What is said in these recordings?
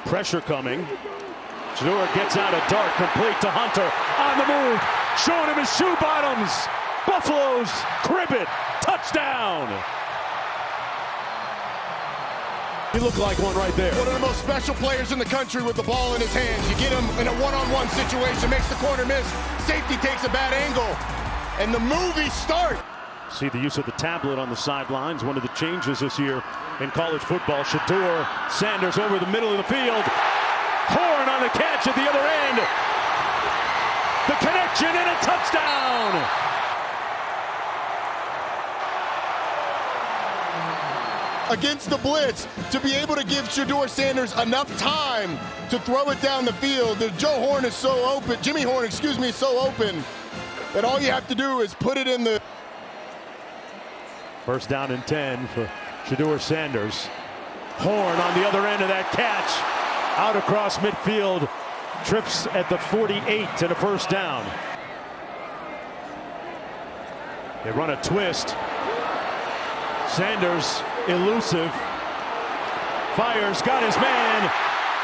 Pressure coming. Shedeur gets out a dart, complete to Hunter. On the move, showing him his shoe bottoms. Buffaloes crib it. Touchdown. He looked like one right there. One of the most special players in the country with the ball in his hands. You get him in a one-on-one situation, makes the corner miss. Safety takes a bad angle, and the movie starts. See the use of the tablet on the sidelines. One of the changes this year in college football. Shedeur Sanders over the middle of the field. Horn on the catch at the other end. The connection and a touchdown. Against the blitz, to be able to give Shedeur Sanders enough time to throw it down the field. Joe Horn is so open, Jimmy Horn, excuse me, is so open that all you have to do is put it in the... First down and 10 for Shedeur Sanders. Horn on the other end of that catch. Out across midfield. Trips at the 48 and a first down. They run a twist. Sanders elusive. Fires, got his man.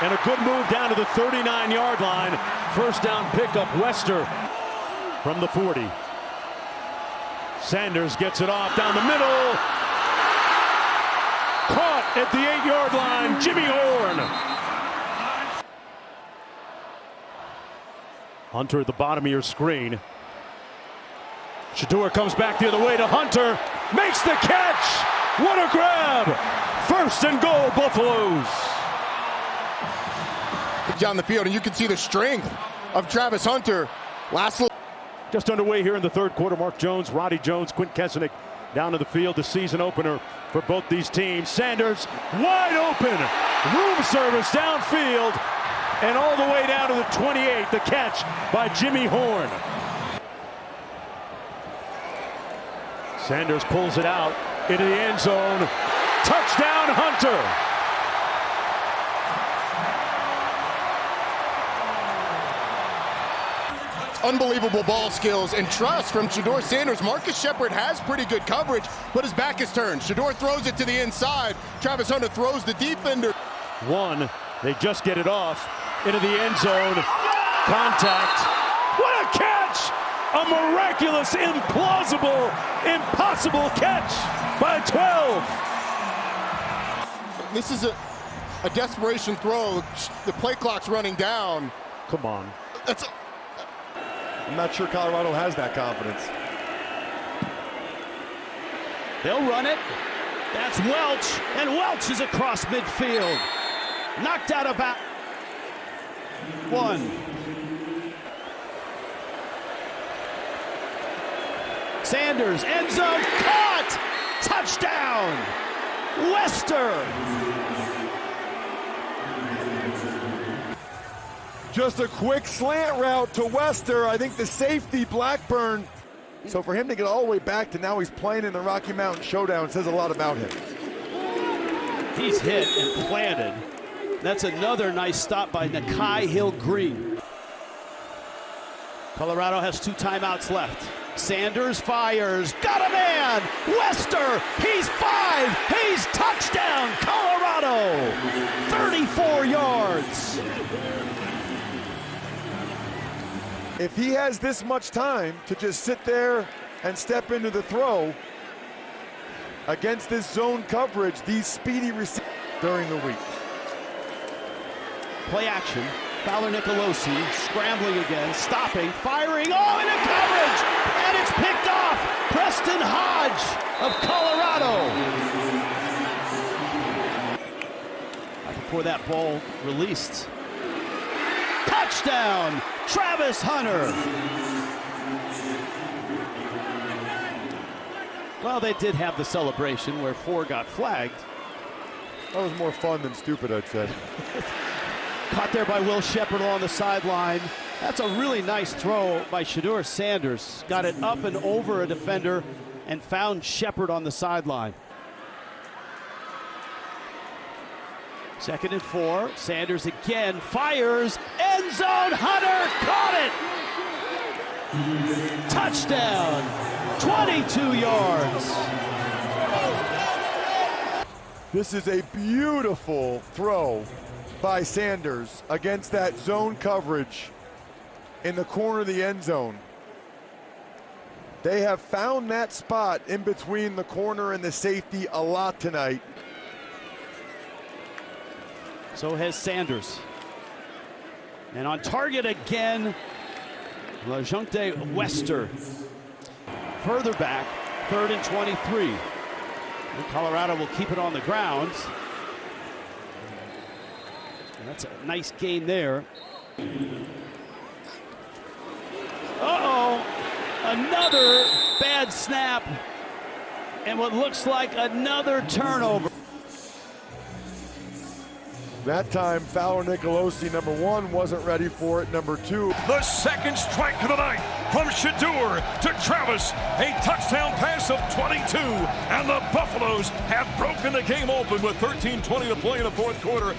And a good move down to the 39-yard line. First down pickup, Wester from the 40. Sanders gets it off down the middle. Caught at the 8-yard line, Jimmy Horn. Hunter at the bottom of your screen. Shedeur comes back the other way to Hunter. Makes the catch. What a grab. First and goal, Buffaloes. Down the field, and you can see the strength of Travis Hunter. Just underway here in the third quarter. Mark Jones, Roddy Jones, Quint Kesenick down to the field. The season opener for both these teams. Sanders wide open. Room service downfield. And all the way down to the 28. The catch by Jimmy Horn. Sanders pulls it out into the end zone. Touchdown, Hunter. Unbelievable ball skills and trust from Shedeur Sanders. Marcus Shepard has pretty good coverage, but his back is turned. Shedeur throws it to the inside. Travis Hunter throws the defender. One, they just get it off into the end zone. Contact. What a catch! A miraculous, implausible, impossible catch by 12. This is a desperation throw. The play clock's running down. Come on. I'm not sure Colorado has that confidence. They'll run it. That's Welch, and Welch is across midfield. Knocked out about one. Sanders, end zone, caught! Touchdown! Wester! Just a quick slant route to Wester. I think the safety, Blackburn. So for him to get all the way back to now he's playing in the Rocky Mountain Showdown says a lot about him. He's hit and planted. That's another nice stop by Nakai Hill-Green. Colorado has 2 timeouts left. Sanders fires, got a man! Wester, he's 5, he's touchdown, Colorado! 34 yards. If he has this much time to just sit there and step into the throw against this zone coverage, these speedy receivers during the week. Play action. Fowler Nicolosi scrambling again, stopping, firing, into coverage, and it's picked off. Preston Hodge of Colorado. Before that ball released. Touchdown, Travis Hunter. Well, they did have the celebration where 4 got flagged. That was more fun than stupid, I'd say. Caught there by Will Shepard along the sideline. That's a really nice throw by Shedeur Sanders. Got it up and over a defender and found Shepard on the sideline. 2nd and 4. Sanders again fires. End zone. Hunter caught it. Touchdown. 22 yards. This is a beautiful throw by Sanders against that zone coverage in the corner of the end zone. They have found that spot in between the corner and the safety a lot tonight. So has Sanders. And on target again, LaJohntay Wester. Further back, 3rd and 23. And Colorado will keep it on the ground. And that's a nice gain there. Uh-oh, another bad snap. And what looks like another turnover. That time, Fowler Nicolosi, number 1, wasn't ready for it. Number 2. The second strike of the night from Shedeur to Travis. A touchdown pass of 22. And the Buffaloes have broken the game open with 13:20 to play in the fourth quarter.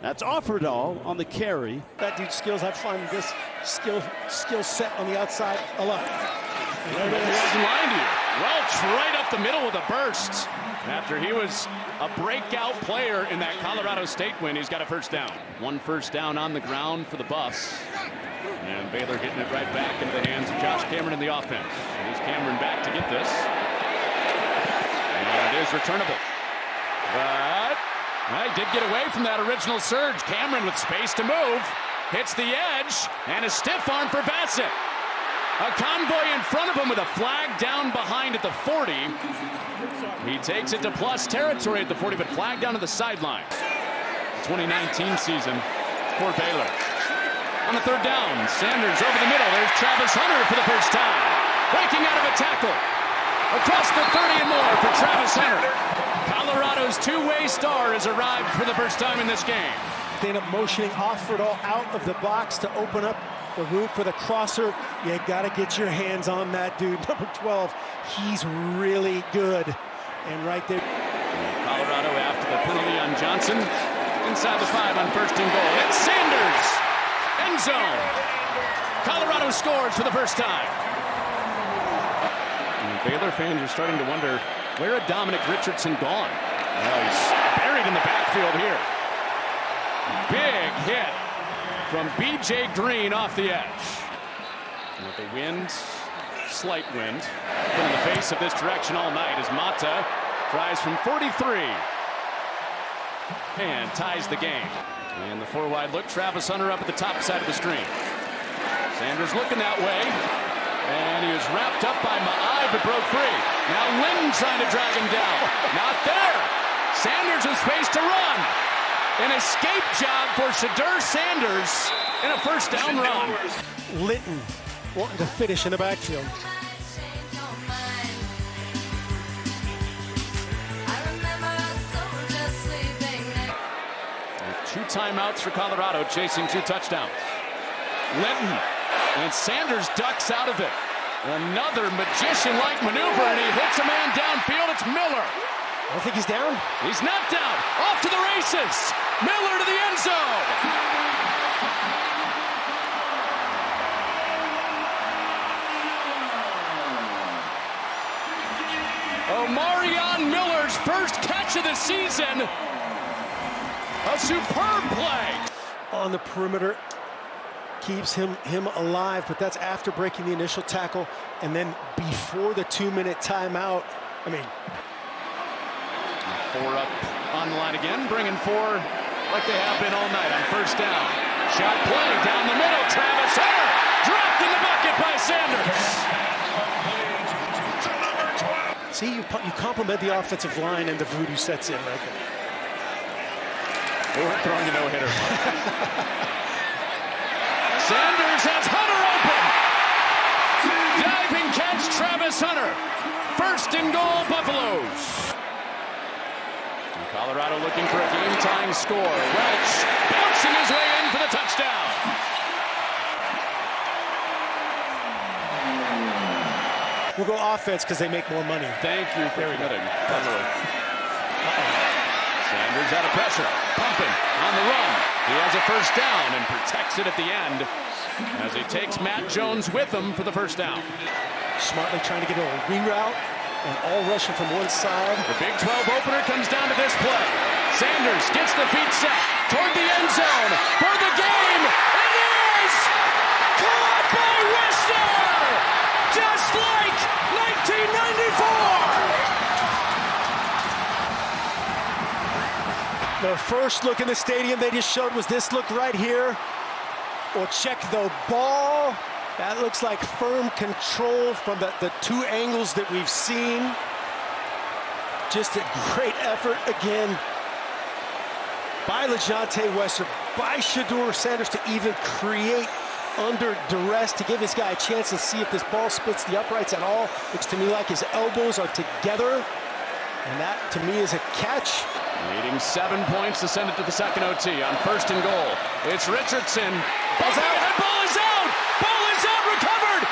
That's Offerdahl on the carry. That dude's skills, I find this skill set on the outside a lot. There it is. Line here. Welch right up the middle with a burst. After he was a breakout player in that Colorado State win, he's got a first down. 1 first down on the ground for the Buffs. And Baylor getting it right back into the hands of Josh Cameron in the offense. Here's Cameron back to get this. And it is returnable. But he did get away from that original surge. Cameron with space to move. Hits the edge. And a stiff arm for Bassett. A convoy in front of him with a flag down behind at the 40. He takes it to plus territory at the 40, but flag down to the sidelines. 2019 season for Baylor. On the 3rd down, Sanders over the middle. There's Travis Hunter for the first time. Breaking out of a tackle. Across the 30 and more for Travis Hunter. Colorado's two-way star has arrived for the first time in this game. They end up motioning Offerdahl out of the box to open up the room for the crosser. You got to get your hands on that dude, number 12. He's really good. And right there. Colorado after the penalty on Johnson. Inside the 5 on 1st and goal. It's Sanders. End zone. Colorado scores for the first time. And Baylor fans are starting to wonder, where had Dominic Richardson gone? Well, he's buried in the backfield here. Big hit from B.J. Green off the edge. And with the wind, slight wind, been in the face of this direction all night as Mata tries from 43 and ties the game. And the 4-wide look, Travis Hunter up at the top side of the screen. Sanders looking that way, and he was wrapped up by Ma'ai but broke free. Now Lynn trying to drag him down. Not there. Sanders with space to run. An escape job for Shedeur Sanders and a first down run. Linton wanting to finish in the backfield. Two timeouts for Colorado, chasing 2 touchdowns. Linton, and Sanders ducks out of it. Another magician-like maneuver, and he hits a man downfield. It's Miller. I don't think he's down. He's not down. Off to the races. Miller to the end zone. Omarion Miller's first catch of the season. A superb play. On the perimeter, keeps him alive, but that's after breaking the initial tackle and then before the 2-minute timeout. I mean, 4 up on the line again, bringing 4 like they have been all night on first down. Shot play down the middle. Travis Hunter dropped in the bucket by Sanders. see, you compliment the offensive line and the voodoo sets in right there. We're throwing a no-hitter. Sanders has Hunter open. Diving catch, Travis Hunter. 1st and goal, Buffaloes. Colorado looking for a game-tying score. Welch bouncing his way in for the touchdown. We'll go offense because they make more money. Thank you for admitting. Sanders out of pressure, pumping on the run. He has a first down and protects it at the end as he takes Matt Jones with him for the first down. Smartly trying to get a reroute and all rushing from one side. The Big 12 opener comes down to this play. Sanders gets the feet set toward the end zone for the game. It is caught by Wester, just like 1994. The first look in the stadium they just showed was this look right here. Or check the ball. That looks like firm control from the two angles that we've seen. Just a great effort again by LeJontay Wester, by Shedeur Sanders to even create under duress to give this guy a chance to see if this ball splits the uprights at all. Looks to me like his elbows are together. And that, to me, is a catch. Needing 7 points to send it to the second OT on 1st and goal. It's Richardson. Ball's out. Ball is out. Ball is out. Recovered.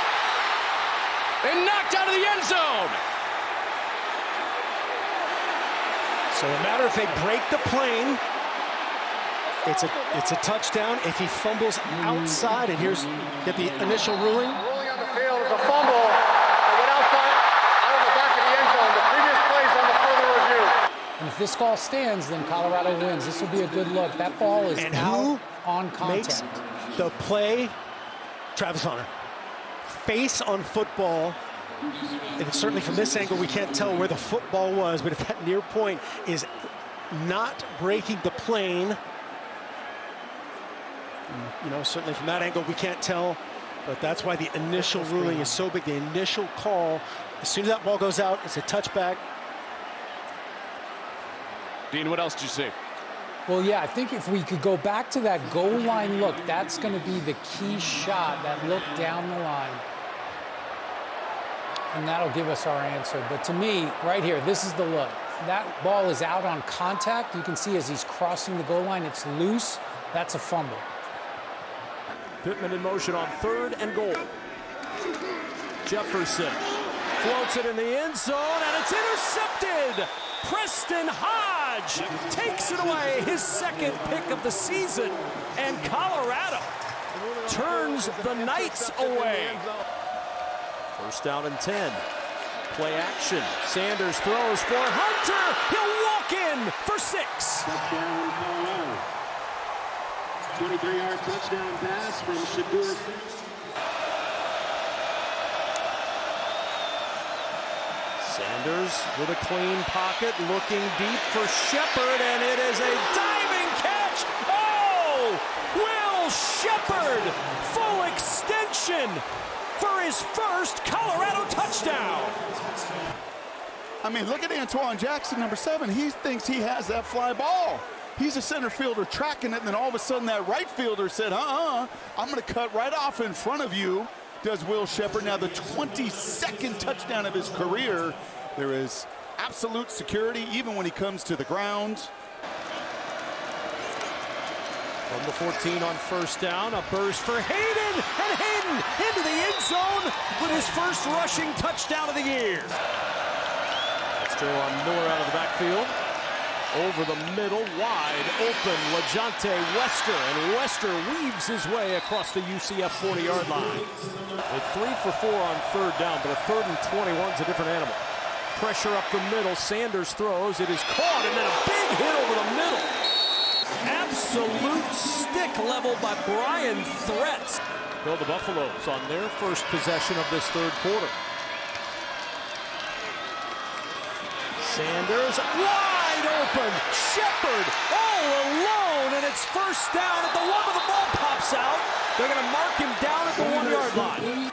And knocked out of the end zone. So no matter if they break the plane, it's a touchdown. If he fumbles outside, and here's get the initial ruling. Ruling on the field is a fumble. They went outside out of the back of the end zone. The previous plays on the further review. And if this call stands, then Colorado wins. This will be a good look. That ball is out on contact. Makes the play? Travis Hunter. Face on football. And certainly from this angle, we can't tell where the football was, but if that near point is not breaking the plane, you know, certainly from that angle, we can't tell, but that's why the initial ruling is so big. The initial call, as soon as that ball goes out, it's a touchback. Dean, what else did you see? Well, yeah, I think if we could go back to that goal line look, that's going to be the key shot, that look down the line. And that'll give us our answer. But to me, right here, this is the look. That ball is out on contact. You can see as he's crossing the goal line, it's loose. That's a fumble. Pittman in motion on 3rd and goal. Jefferson floats it in the end zone, and it's intercepted. Preston Hodge takes it away, his 2nd pick of the season, and Colorado turns the Knights away. 1st down and 10. Play action. Sanders throws for Hunter. He'll walk in for 6. Touchdown, Colorado. 23-yard touchdown pass from Shedeur. Sanders with a clean pocket, looking deep for Shepard, and it is a diving catch. Oh! Will Shepard, full extension for his first Colorado touchdown. I mean, look at Antoine Jackson, number 7. He thinks he has that fly ball. He's a center fielder tracking it, and then all of a sudden that right fielder said, I'm going to cut right off in front of you, does Will Shepard. Now the 22nd touchdown of his career. There is absolute security even when he comes to the ground. From the 14 on 1st down, a burst for Hayden, and Hayden into the end zone with his first rushing touchdown of the year. Let's throw on Miller out of the backfield. Over the middle, wide open, LeJontay Wester, and Wester weaves his way across the UCF 40-yard line. With 3 for 4 on 3rd down, but a 3rd and 21 is a different animal. Pressure up the middle, Sanders throws, it is caught, and then a big hit over the middle. Absolute stick level by Brian Threats. Well, the Buffaloes on their first possession of this 3rd quarter. Sanders wide open. Shepard all alone, and it's 1st down at the 1, but the ball pops out. They're going to mark him down at the 1-yard line.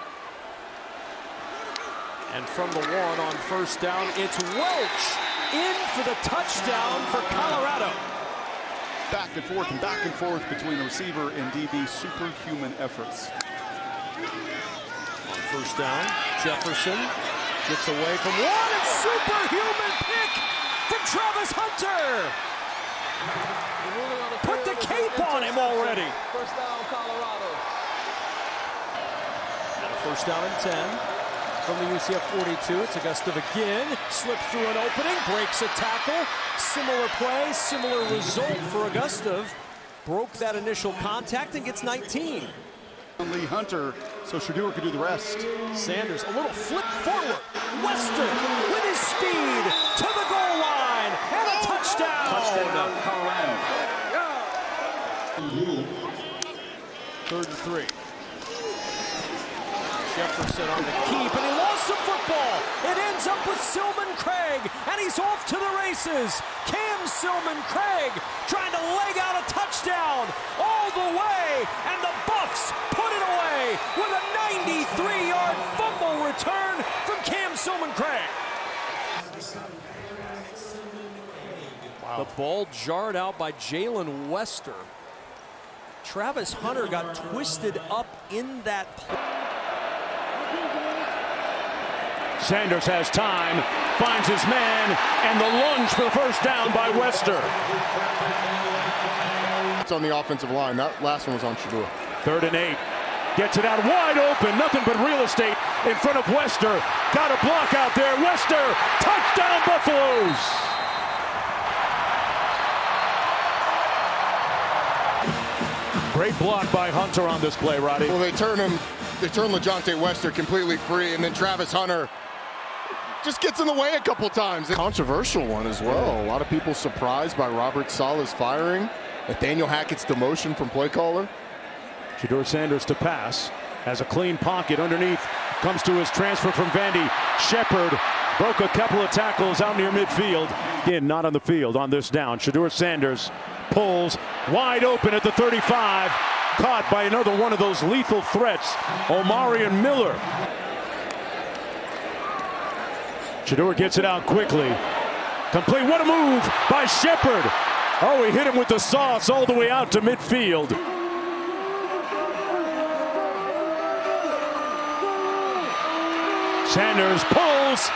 And from the 1 on 1st down, it's Welch in for the touchdown for Colorado. Back and forth between the receiver and DB. Superhuman efforts. On 1st down, Jefferson gets away from 1, and superhuman pick from Travis Hunter. Put the cape on him already. 1st down, Colorado. And a 1st down and 10 from the UCF 42. It's Augustov again. Slips through an opening, breaks a tackle. Similar play, similar result for Augustov. Broke that initial contact and gets 19. Lee Hunter so Shedeur could do the rest. Sanders, a little flip forward. Wester with his speed to the goal line, and a touchdown. Touchdown, Colorado. 3rd and 3. Jefferson on the keep, and he lost the football. It ends up with Silman Craig, and he's off to the races. Cam Silman Craig trying to leg out a touchdown all the way, and the Buffs put it away with a 93-yard fumble return from Cam Silman Craig. Wow. The ball jarred out by Jalen Wester. Travis Hunter got twisted up in that play. Sanders has time, finds his man, and the lunge for the first down by Wester. It's on the offensive line. That last one was on Shedeur. 3rd and 8. Gets it out wide open. Nothing but real estate in front of Wester. Got a block out there. Wester, touchdown Buffaloes. Great block by Hunter on this play, Roddy. Well, they turn LaJohntay Wester completely free, and then Travis Hunter just gets in the way a couple times. A controversial one as well. A lot of people surprised by Robert Saleh's firing. Nathaniel Hackett's demotion from play caller. Shedeur Sanders to pass. Has a clean pocket underneath. Comes to his transfer from Vandy. Shepard broke a couple of tackles out near midfield. Again, not on the field on this down. Shedeur Sanders pulls wide open at the 35. Caught by another one of those lethal threats, Omarion Miller. Shedeur gets it out quickly. Complete. What a move by Shepard. Oh, he hit him with the sauce all the way out to midfield. Sanders pulls.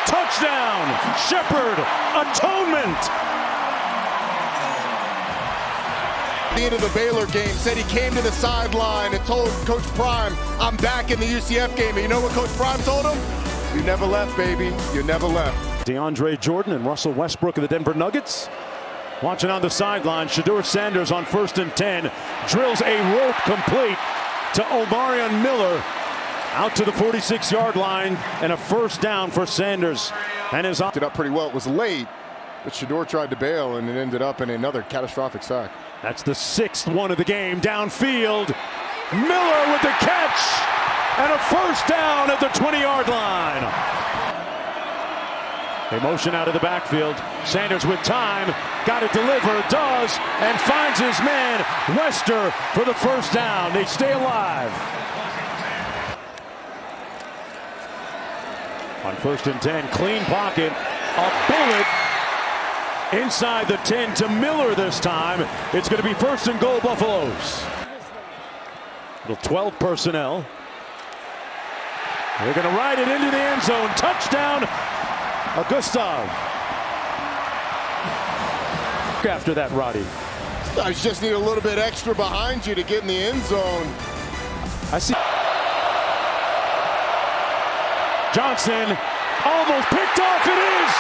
Touchdown. Shepard. Atonement. At the end of the Baylor game, said he came to the sideline and told Coach Prime, I'm back in the UCF game. And you know what Coach Prime told him? You never left, baby. You never left. DeAndre Jordan and Russell Westbrook of the Denver Nuggets. Watching on the sideline, Shedeur Sanders on 1st and 10. Drills a rope complete to Omarion Miller. Out to the 46-yard line, and a first down for Sanders. And his did up pretty well. It was late, but Shedeur tried to bail, and it ended up in another catastrophic sack. That's the 6th one of the game. Downfield, Miller with the catch, and a first down at the 20-yard line. They motion out of the backfield. Sanders with time, got it delivered, does, and finds his man, Wester, for the first down. They stay alive. On 1st and 10, clean pocket, a bullet inside the 10 to Miller this time. It's going to be 1st and goal, Buffaloes. Little 12 personnel. They're going to ride it into the end zone. Touchdown, Gustav. After that, Roddy. I just need a little bit extra behind you to get in the end zone. I see. Johnson almost picked off. It is.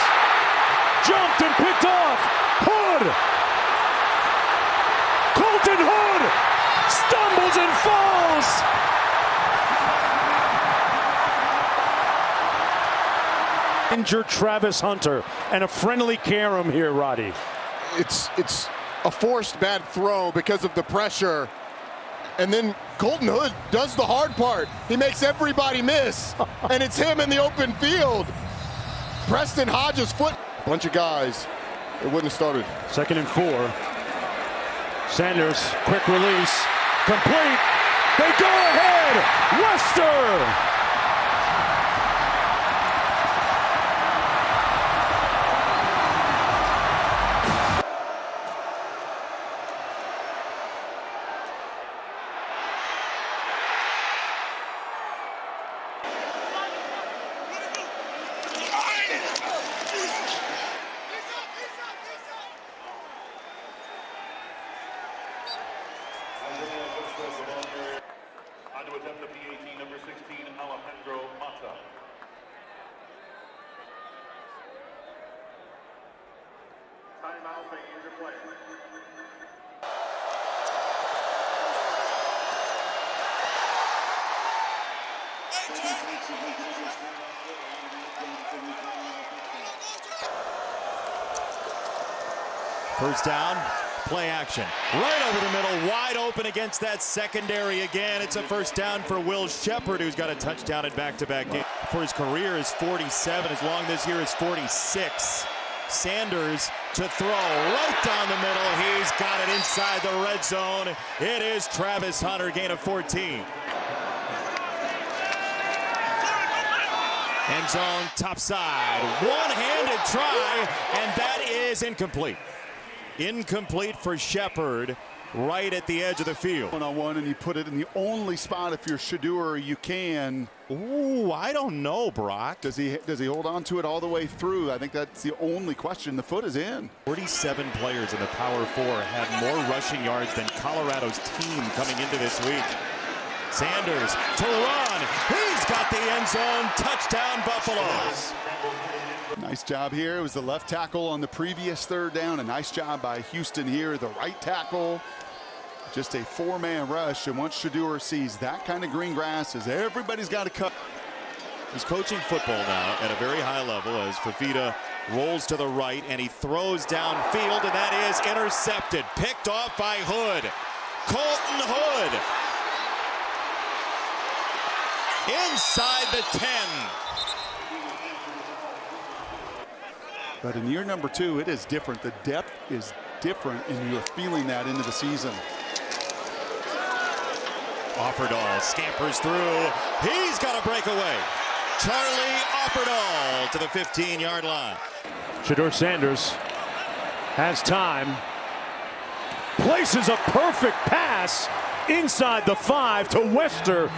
Jumped and picked off. Hood. Colton Hood stumbles and falls. Injured Travis Hunter and a friendly Karam here, Roddy. It's a forced bad throw because of the pressure. And then Colton Hood does the hard part. He makes everybody miss, and it's him in the open field. Preston Hodges' foot. Bunch of guys. It wouldn't have started. 2nd and 4. Sanders, quick release, complete. They go ahead. Wester. On to attempt the PAT number 16, Alejandro Mata. Timeout, making your play. First down, play action. Right over the middle, wide open against that secondary again. It's a first down for Will Shepherd, who's got a touchdown in back-to-back games. For his career is 47, as long this year is 46. Sanders to throw right down the middle. He's got it inside the red zone. It is Travis Hunter, gain of 14. End zone, top side, one-handed try, and that is incomplete. Incomplete for Shepherd, right at the edge of the field. One-on-one, and you put it in the only spot if you're Shedeur you can. Ooh, I don't know, Brock. Does he hold on to it all the way through? I think that's the only question. The foot is in. 47 players in the Power Four have more rushing yards than Colorado's team coming into this week. Sanders to run. He's got the end zone. Touchdown, Buffaloes. Nice job here. It was the left tackle on the previous third down. A nice job by Houston here. The right tackle. Just a four-man rush. And once Shedeur sees that kind of green grass, is everybody's got to cut. He's coaching football now at a very high level as Fafita rolls to the right and he throws downfield, and that is intercepted. Picked off by Hood. Colton Hood. Inside the 10. But in year number 2, it is different. The depth is different, and you're feeling that into the season. Offerdahl scampers through. He's got a breakaway. Charlie Offerdahl to the 15-yard line. Shedeur Sanders has time. Places a perfect pass inside the 5 to Wester.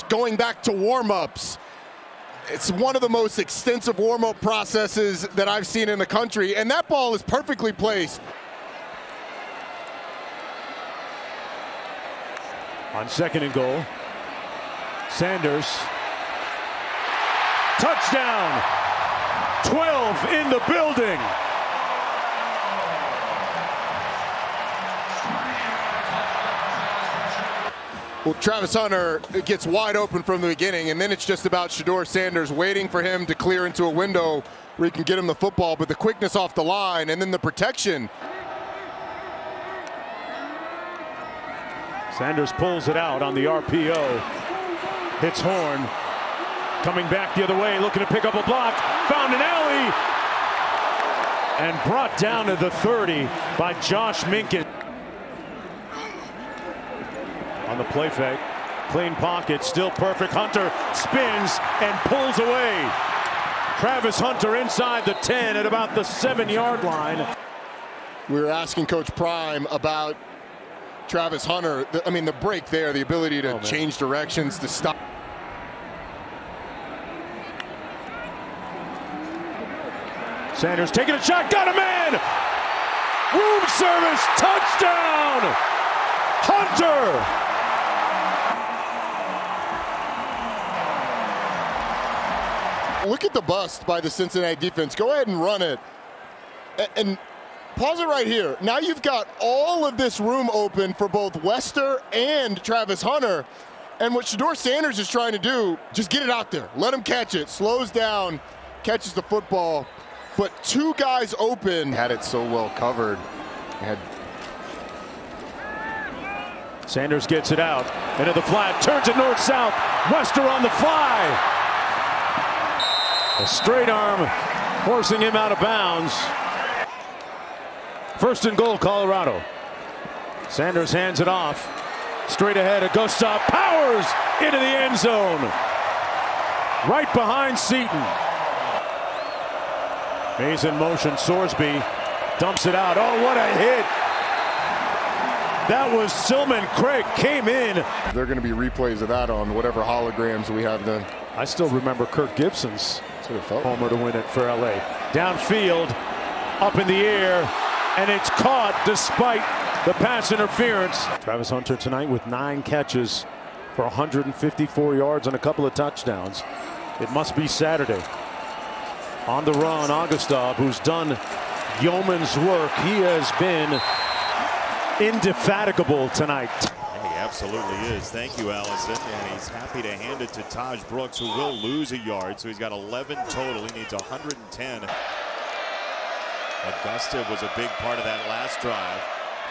Going back to warm-ups. It's one of the most extensive warm-up processes that I've seen in the country, and that ball is perfectly placed. On 2nd and goal, Sanders. Touchdown! 12 in the building. Well, Travis Hunter gets wide open from the beginning, and then it's just about Shedeur Sanders waiting for him to clear into a window where he can get him the football, but the quickness off the line and then the protection. Sanders pulls it out on the RPO. Hits Horn. Coming back the other way, looking to pick up a block. Found an alley. And brought down to the 30 by Josh Minkin. On the play fake, clean pocket, still perfect. Hunter spins and pulls away. Travis Hunter inside the 10 at about the 7-yard line. We were asking Coach Prime about Travis Hunter. The break there, the ability to change directions, to stop. Sanders taking a shot, got a man! Room service, touchdown! Hunter! Look at the bust by the Cincinnati defense. Go ahead and run it. And pause it right here. Now you've got all of this room open for both Wester and Travis Hunter. And what Shedeur Sanders is trying to do, just get it out there. Let him catch it. Slows down, catches the football. But two guys open. Had it so well covered. Sanders gets it out. Into the flat, turns it north-south. Wester on the fly. A straight arm forcing him out of bounds. 1st and goal, Colorado. Sanders hands it off. Straight ahead, Augusta powers into the end zone. Right behind Seaton. Mays in motion, Sorsby dumps it out. Oh, what a hit. That was Silman Craig, came in. They're going to be replays of that on whatever holograms we have then. I still remember Kirk Gibson's homer to win it for LA. Downfield, up in the air, and it's caught despite the pass interference. Travis Hunter tonight with 9 catches for 154 yards and a couple of touchdowns. It must be Saturday. On the run, Augustov, who's done yeoman's work. He has been indefatigable tonight. He Absolutely is. Thank you, Allison. And he's happy to hand it to Taj Brooks, who will lose a yard. So he's got 11 total. He needs 110. Augusta was a big part of that last drive.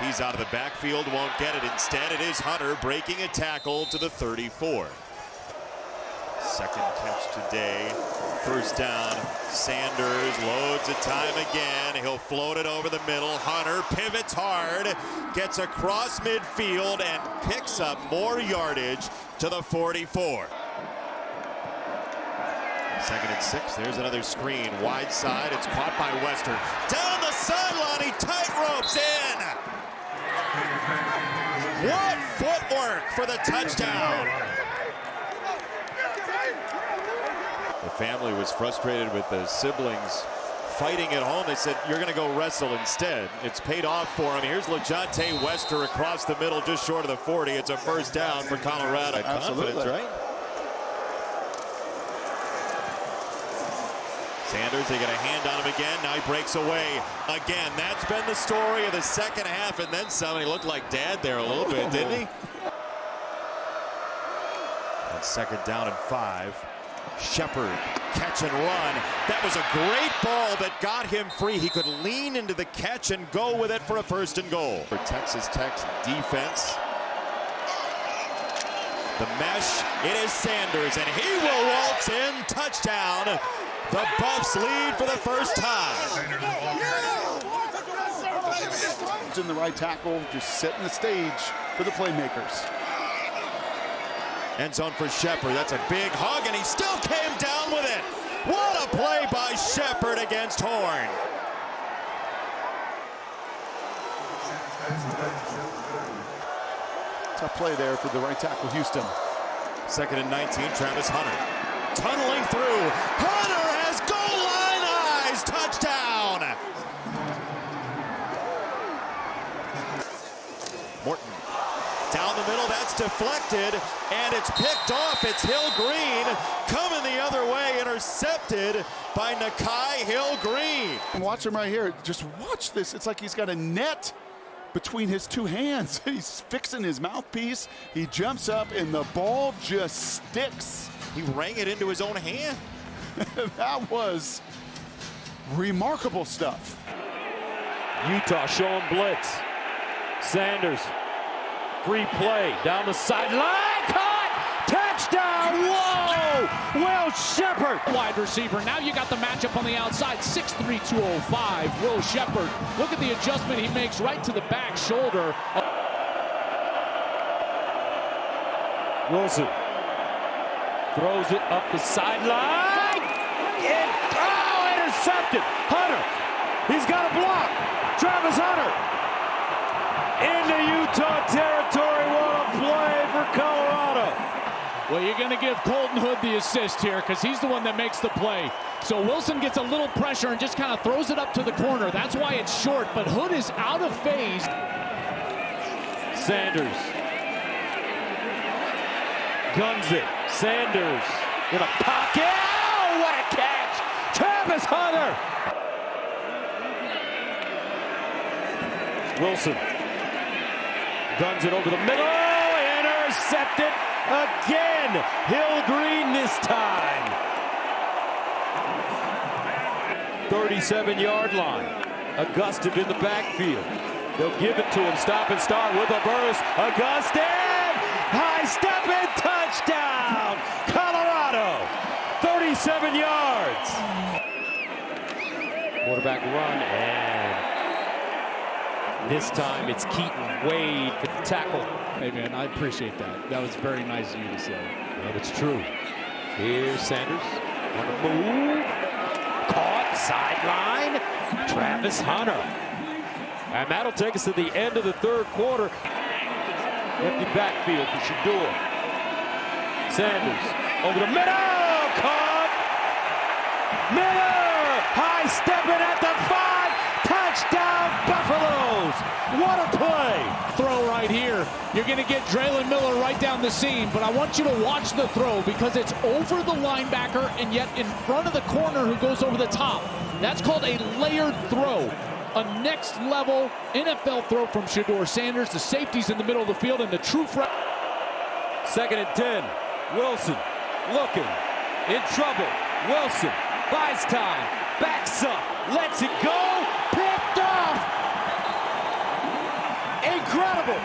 He's out of the backfield, won't get it. Instead, it is Hunter breaking a tackle to the 34. Second catch today. First down. Sanders loads a time again. He'll float it over the middle. Hunter pivots hard, gets across midfield, and picks up more yardage to the 44. Second and 6. There's another screen. Wide side. It's caught by Wester. Down the sideline. He tight ropes in. What footwork for the touchdown. The family was frustrated with the siblings fighting at home. They said, you're going to go wrestle instead. It's paid off for him. Here's LeJonte Wester across the middle, just short of the 40. It's a first down for Colorado. Absolutely. Confidence, right? Sanders, they get a hand on him again. Now he breaks away again. That's been the story of the second half, and then somebody looked like Dad there a little bit, didn't he? On second down and 5. Shepard, catch and run. That was a great ball that got him free. He could lean into the catch and go with it for a first and goal. For Texas Tech's defense. The mesh, it is Sanders, and he will waltz in. Touchdown. The Buffs lead for the first time. In the right tackle, just setting the stage for the playmakers. End zone for Shepard. That's a big hug, and he still came down with it. What a play by Shepard against Horn. Tough play there for the right tackle, Houston. Second and 19, Travis Hunter. Tunneling through. Hunter has goal line eyes. Touchdown. Morton. Down the middle, that's deflected, and it's picked off. It's Hill Green coming the other way, intercepted by Nakai Hill Green. Watch him right here. Just watch this. It's like he's got a net between his two hands. He's fixing his mouthpiece. He jumps up, and the ball just sticks. He rang it into his own hand. That was remarkable stuff. Utah showing blitz. Sanders. Free play down the sideline. Caught! Touchdown! Whoa! Will Shepard. Wide receiver. Now you got the matchup on the outside. 6'3", 205. Will Shepard. Look at the adjustment he makes right to the back shoulder. Wilson throws it up the sideline. Intercepted. Hunter. He's got a block. Travis Hunter. Into Utah territory. What a play for Colorado. Well, you're going to give Colton Hood the assist here because he's the one that makes the play. So Wilson gets a little pressure and just kind of throws it up to the corner. That's why it's short, but Hood is out of phase. Sanders guns it. Sanders in a pocket. Oh, what a catch. Travis Hunter. Wilson guns it over the middle. Intercepted again. Hill Green this time. 37-yard line. Augustin in the backfield. They'll give it to him. Stop and start with a burst. Augustin! High step and touchdown! Colorado! 37 yards. Quarterback run, and this time it's Keaton Wade for the tackle. Hey, man, I appreciate that. That was very nice of you to say. And it's true. Here's Sanders on the move. Caught, sideline. Travis Hunter. And that'll take us to the end of the third quarter. Empty backfield for Shedeur. Sanders over the middle. Caught. Miller. High stepping at the 5. Touchdown, Buffaloes. What a play. Throw right here. You're going to get Draylen Miller right down the seam, but I want you to watch the throw because it's over the linebacker and yet in front of the corner who goes over the top. That's called a layered throw. A next level NFL throw from Shedeur Sanders. The safety's in the middle of the field and the true front. Second and 10. Wilson looking in trouble. Wilson buys time, backs up, lets it go, picked off. Incredible.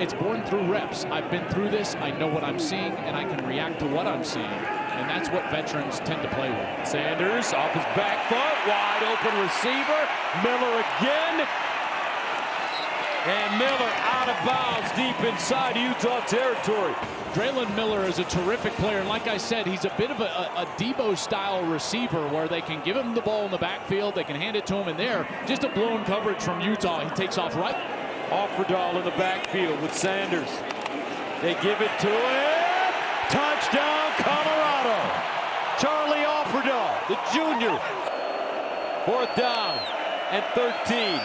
It's born through reps. I've been through this. I know what I'm seeing, and I can react to what I'm seeing. And that's what veterans tend to play with. Sanders off his back foot, wide open receiver. Miller again. And Miller out of bounds deep inside Utah territory. Draylon Miller is a terrific player, and like I said, he's a bit of a Debo-style receiver where they can give him the ball in the backfield, they can hand it to him in there. Just a blown coverage from Utah. He takes off right. Offerdahl in the backfield with Sanders. They give it to him. Touchdown, Colorado. Charlie Offerdahl, the junior. 4th down and 13.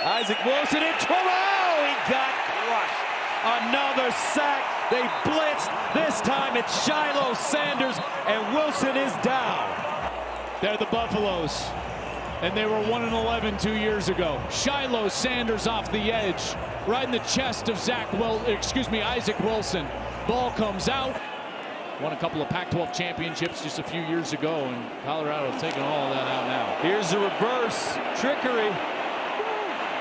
Isaac Wilson in trouble. Oh, he got crushed. Another sack. They blitzed. This time it's Shiloh Sanders, and Wilson is down. They're the Buffaloes, and they were 1-11 2 years ago. Shiloh Sanders off the edge, right in the chest of Isaac Wilson. Ball comes out. Won a couple of Pac-12 championships just a few years ago, and Colorado taking all of that out now. Here's the reverse trickery.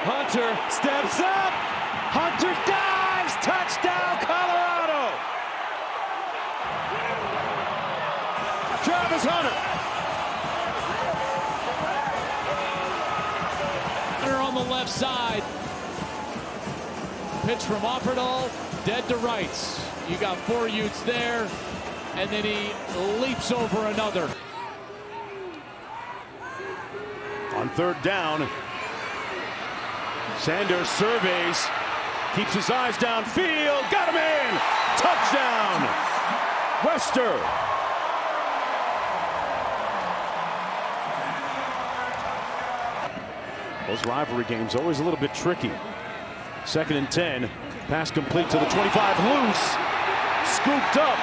Hunter steps up. Hunter dives. Touchdown, Colorado. Travis Hunter. On the left side. Pitch from Offerdahl, dead to rights. You got 4 Utes there, and then he leaps over another. On 3rd down, Sanders surveys, keeps his eyes downfield, got him in! Touchdown! Wester! Those rivalry games always a little bit tricky. 2nd and 10, pass complete to the 25, loose, scooped up.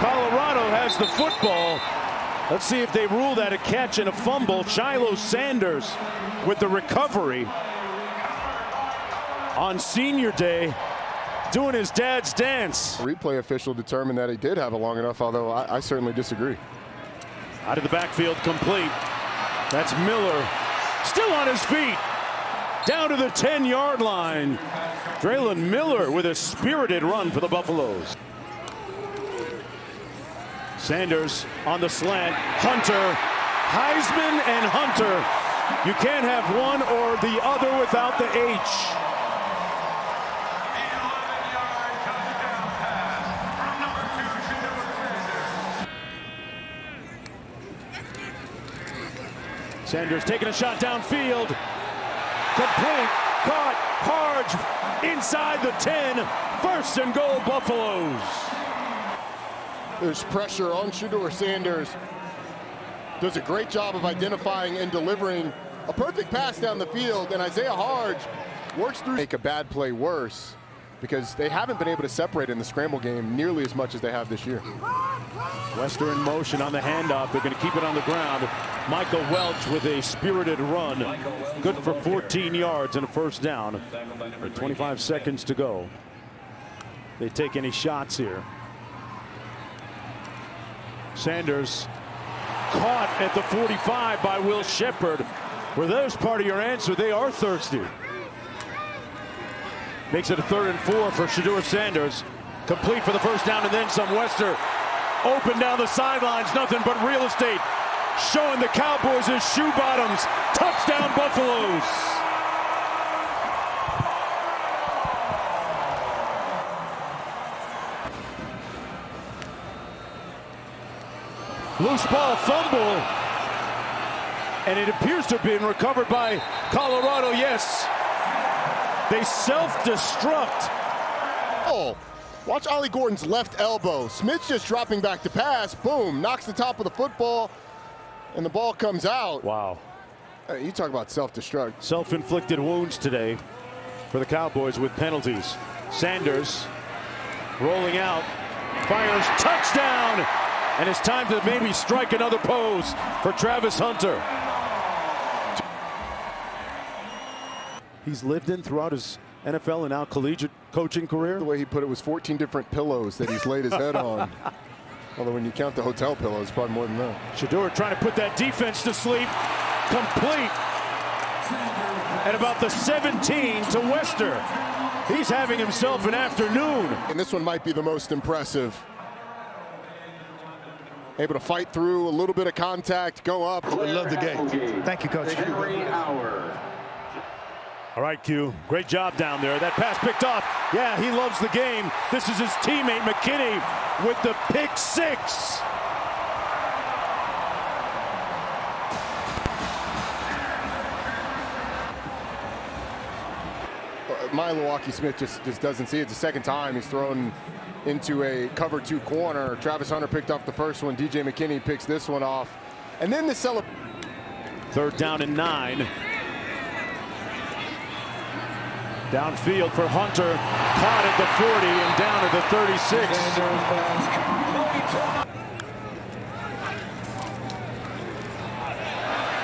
Colorado has the football. Let's see if they rule that a catch and a fumble. Shiloh Sanders with the recovery on senior day, doing his dad's dance. Replay official determined that he did have it long enough, although I certainly disagree. Out of the backfield, complete. That's Miller. Still on his feet, down to the 10-yard line. Draylon Miller with a spirited run for the Buffaloes. Sanders on the slant. Hunter, Heisman and Hunter. You can't have one or the other without the H. Sanders taking a shot downfield. Complete, caught, Harge inside the 10. 1st and goal, Buffaloes. There's pressure on Shedeur Sanders. Does a great job of identifying and delivering a perfect pass down the field, and Isaiah Harge works through make a bad play worse because they haven't been able to separate in the scramble game nearly as much as they have this year. Wester in motion on the handoff. They're going to keep it on the ground. Michael Welch with a spirited run. Good for 14 yards and a 1st down. With 25 seconds to go. They take any shots here. Sanders caught at the 45 by Will Shepard. Well, there's part of your answer. They are thirsty. Makes it a 3rd and 4 for Shedeur Sanders. Complete for the 1st down and then some. Wester open down the sidelines. Nothing but real estate. Showing the Cowboys his shoe bottoms. Touchdown, Buffaloes. Loose ball fumble. And it appears to have been recovered by Colorado. Yes. They self-destruct. Oh, watch Ollie Gordon's left elbow. Smith's just dropping back to pass. Boom, knocks the top of the football, and the ball comes out. Wow. You talk about self-destruct. Self-inflicted wounds today for the Cowboys with penalties. Sanders rolling out, fires, touchdown! And it's time to maybe strike another pose for Travis Hunter. He's lived in throughout his NFL and now collegiate coaching career? The way he put it was 14 different pillows that he's laid his head on. Although when you count the hotel pillows, probably more than that. Shedeur trying to put that defense to sleep. Complete. At about the 17 to Wester. He's having himself an afternoon. And this one might be the most impressive. Able to fight through a little bit of contact, go up. I love the game. Thank you, Coach. All right, Q. Great job down there. That pass picked off. Yeah, he loves the game. This is his teammate McKinney with the pick six. Milwaukee Smith just doesn't see it. It's the second time he's thrown into a cover 2 corner. Travis Hunter picked off the first one. DJ McKinney picks this one off. And then the celebration. 3rd down and 9. Downfield for Hunter. Caught at the 40 and down at the 36.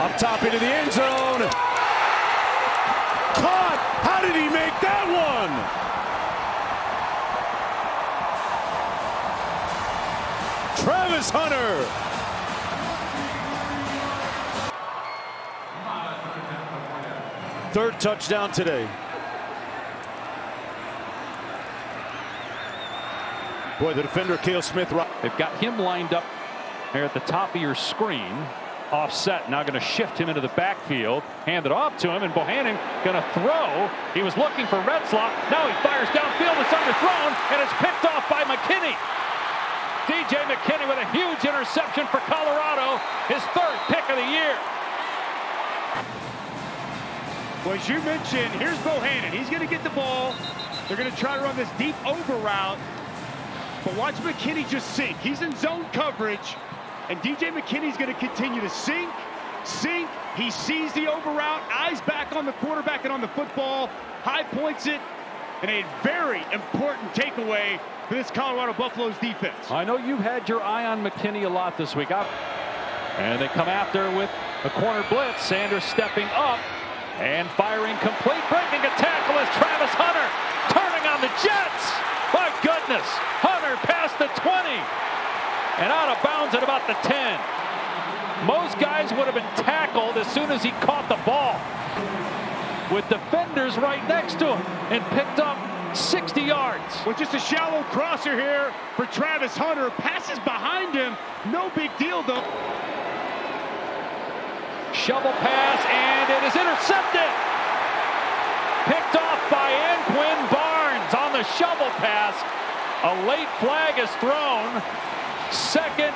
Up top into the end zone. Caught! How did he make that one? Travis Hunter. Third touchdown today. Boy, the defender, Cale Smith. They've got him lined up there at the top of your screen. Offset, now going to shift him into the backfield. Hand it off to him, and Bohannon going to throw. He was looking for Retzlaff. Now he fires downfield. It's underthrown, and it's picked off by McKinney. DJ McKinney with a huge interception for Colorado. His 3rd pick of the year. Well, as you mentioned, here's Bohannon. He's going to get the ball. They're going to try to run this deep over route. But watch McKinney just sink. He's in zone coverage. And DJ McKinney's going to continue to sink. He sees the over route, eyes back on the quarterback and on the football, high points it, and a very important takeaway for this Colorado Buffaloes defense. I know you've had your eye on McKinney a lot this week. And they come after with a corner blitz. Sanders stepping up and firing complete. Breaking a tackle is Travis Hunter, turning on the Jets. My goodness, Hunter past the 20. And out of bounds at about the 10. Most guys would have been tackled as soon as he caught the ball. With defenders right next to him and picked up 60 yards. With just a shallow crosser here for Travis Hunter. Passes behind him. No big deal, though. Shovel pass, and it is intercepted. Picked off by Quinn Barnes on the shovel pass. A late flag is thrown. 2nd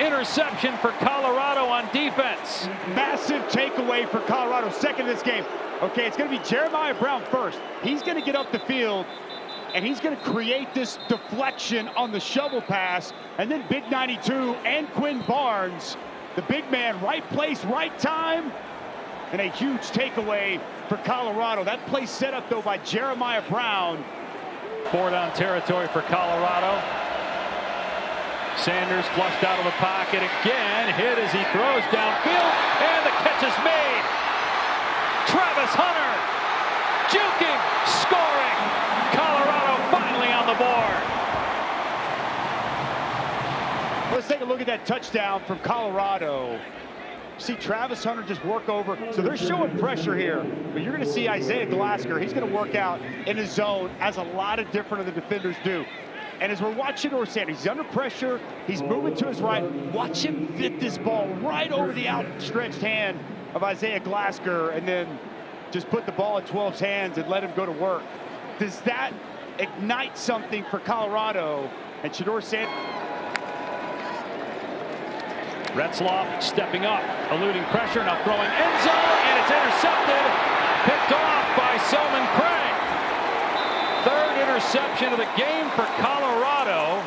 interception for Colorado on defense. Massive takeaway for Colorado, 2nd in this game. Okay, it's going to be Jeremiah Brown first. He's going to get up the field, and he's going to create this deflection on the shovel pass. And then Big 92 and Quinn Barnes, the big man, right place, right time. And a huge takeaway for Colorado. That play set up, though, by Jeremiah Brown. 4 down territory for Colorado. Sanders flushed out of the pocket again, hit as he throws downfield, and the catch is made. Travis Hunter, juking, scoring. Colorado finally on the board. Let's take a look at that touchdown from Colorado. See Travis Hunter just work over. So they're showing pressure here, but you're going to see Isaiah Glasgow. He's going to work out in his zone, as a lot of different of the defenders do. And as we're watching Sanders, he's under pressure. He's moving to his right. Watch him fit this ball right over the outstretched hand of Isaiah Glasgow, and then just put the ball in 12's hands and let him go to work. Does that ignite something for Colorado? And Shedeur Sanders. Retzlaff stepping up, eluding pressure, now throwing end zone, and it's intercepted. Picked off by Selman Craig. 3rd interception of the game for Colorado.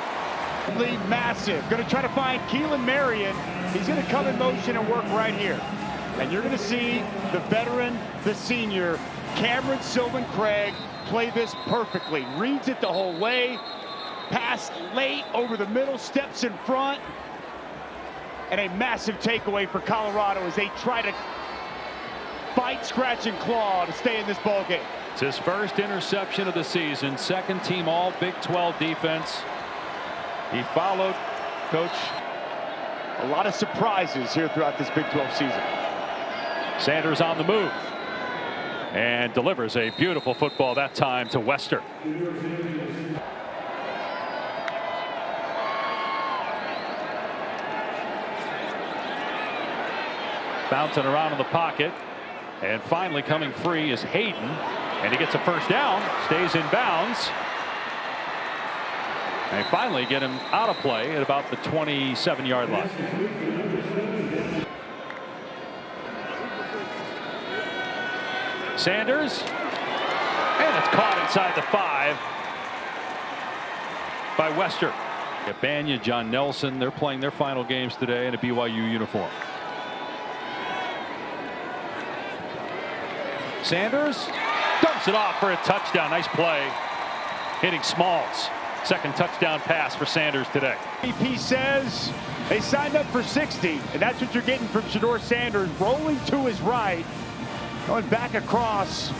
Massive. Going to try to find Keelan Marion. He's going to come in motion and work right here. And you're going to see the veteran, the senior, Cameron Sylvan Craig, play this perfectly. Reads it the whole way. Pass late over the middle, steps in front. And a massive takeaway for Colorado as they try to fight, scratch, and claw to stay in this ball game. It's his first interception of the season. Second team all Big 12 defense. He followed Coach. A lot of surprises here throughout this Big 12 season. Sanders on the move and delivers a beautiful football that time to Wester. Bouncing around in the pocket, and finally coming free is Hayden, and he gets a first down, stays in bounds. And finally get him out of play at about the 27-yard line. Sanders, and it's caught inside the 5 by Wester. Banya, John Nelson, they're playing their final games today in a BYU uniform. Sanders dumps it off for a touchdown. Nice play, hitting Smalls. Second touchdown pass for Sanders today. AP says they signed up for 60, and that's what you're getting from Shedeur Sanders, rolling to his right, going back across.